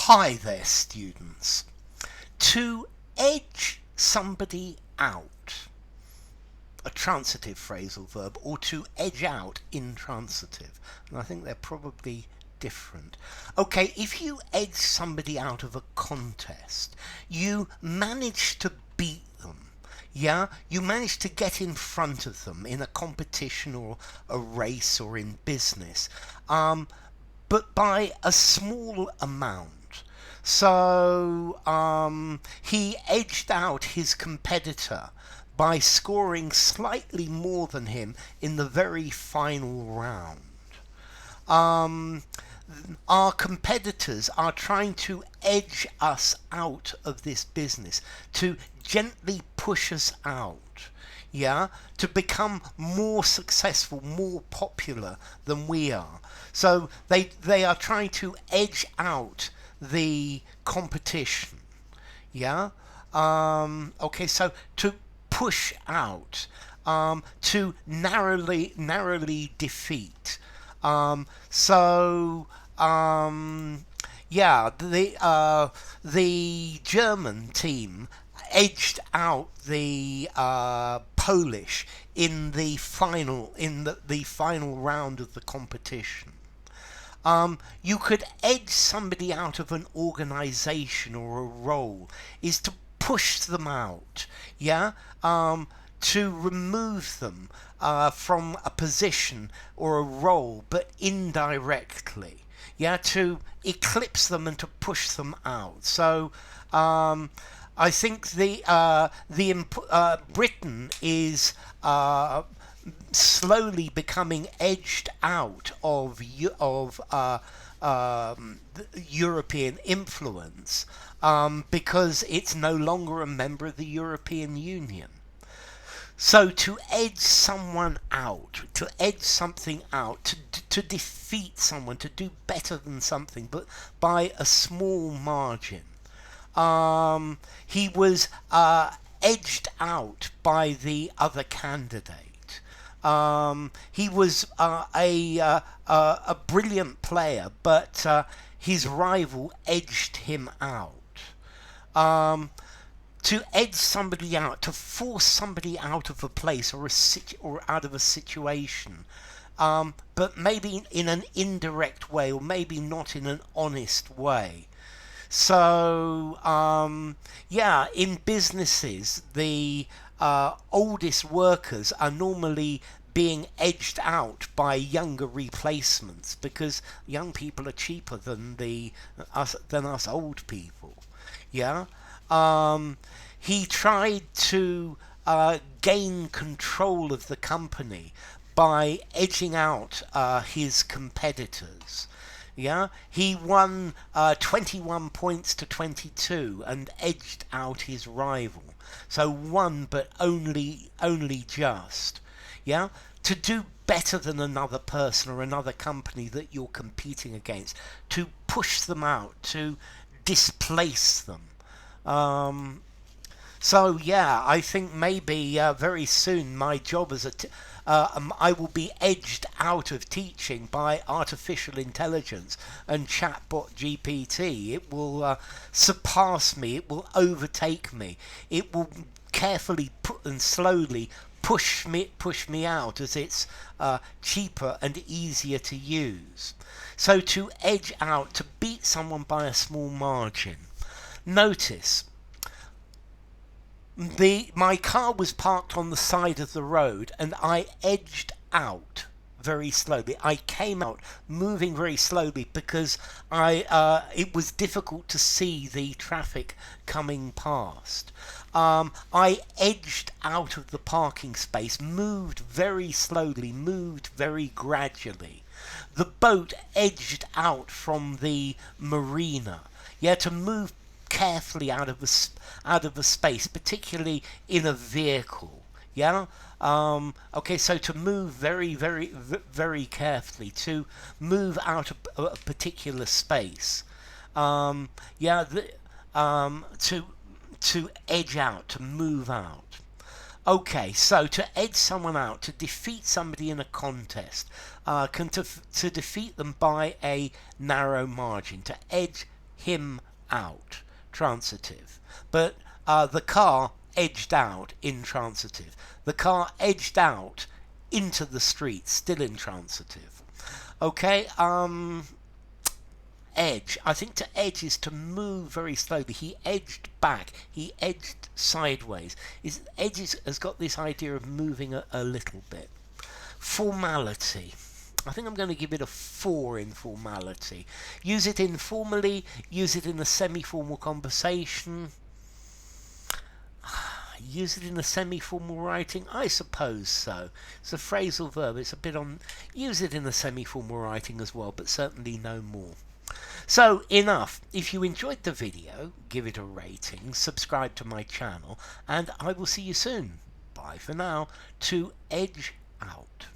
Hi there, students. To edge somebody out, a transitive phrasal verb, or to edge out, intransitive. And I think they're probably different. Okay, if you edge somebody out of a contest, you manage to beat them. Yeah, you manage to get in front of them in a competition or a race or in business, but by a small amount. So he edged out his competitor by scoring slightly more than him in the very final round. Our competitors are trying to edge us out of this business, to gently push us out, yeah, to become more successful, more popular than we are. So they are trying to edge out the competition, yeah. Okay, so to push out, to narrowly defeat. Yeah, the German team edged out the Polish in the final the final round of the competition. You could edge somebody out of an organization or a role is to push them out, yeah, to remove them from a position or a role, but indirectly, yeah, to eclipse them and to push them out. So I think Britain is slowly becoming edged out of European influence because it's no longer a member of the European Union. So to edge someone out, to edge something out, to defeat someone, to do better than something, but by a small margin. He was edged out by the other candidate. He was a brilliant player, but his rival edged him out. To edge somebody out, to force somebody out of a place or out of a situation, but maybe in an indirect way, or maybe not in an honest way. So yeah, in businesses, the oldest workers are normally being edged out by younger replacements because young people are cheaper than us old people. Yeah. He tried to gain control of the company by edging out his competitors. Yeah, he won 21 points to 22 and edged out his rival. So won, but only just. Yeah, to do better than another person or another company that you're competing against, to push them out, to displace them. So yeah, I think maybe very soon my job as I will be edged out of teaching by artificial intelligence and chatbot GPT. It will surpass me. It will overtake me. It will carefully and slowly push me out as it's cheaper and easier to use. So to edge out, to beat someone by a small margin. Notice, my car was parked on the side of the road and I edged out very slowly. I came out moving very slowly because it was difficult to see the traffic coming past. I edged out of the parking space, moved very slowly, moved very gradually. The boat edged out from the marina. Yeah, to move carefully out of a space, particularly in a vehicle. Yeah. Okay, so to move very carefully, to move out of a particular space. Yeah. To edge out, to move out. Okay, so to edge someone out, to defeat somebody in a contest, to defeat them by a narrow margin, to edge him out, transitive. But the car edged out, intransitive. The car edged out into the street, still intransitive. Okay, edge. I think to edge is to move very slowly. He edged back. He edged sideways. Edge has got this idea of moving a little bit. Formality. I think I'm going to give it a 4 in formality. Use it informally. Use it in a semi-formal conversation. Use it in a semi-formal writing? I suppose so. It's a phrasal verb. It's a bit on... Use it in a semi-formal writing as well, but certainly no more. So, enough. If you enjoyed the video, give it a rating, subscribe to my channel, and I will see you soon. Bye for now. To edge out.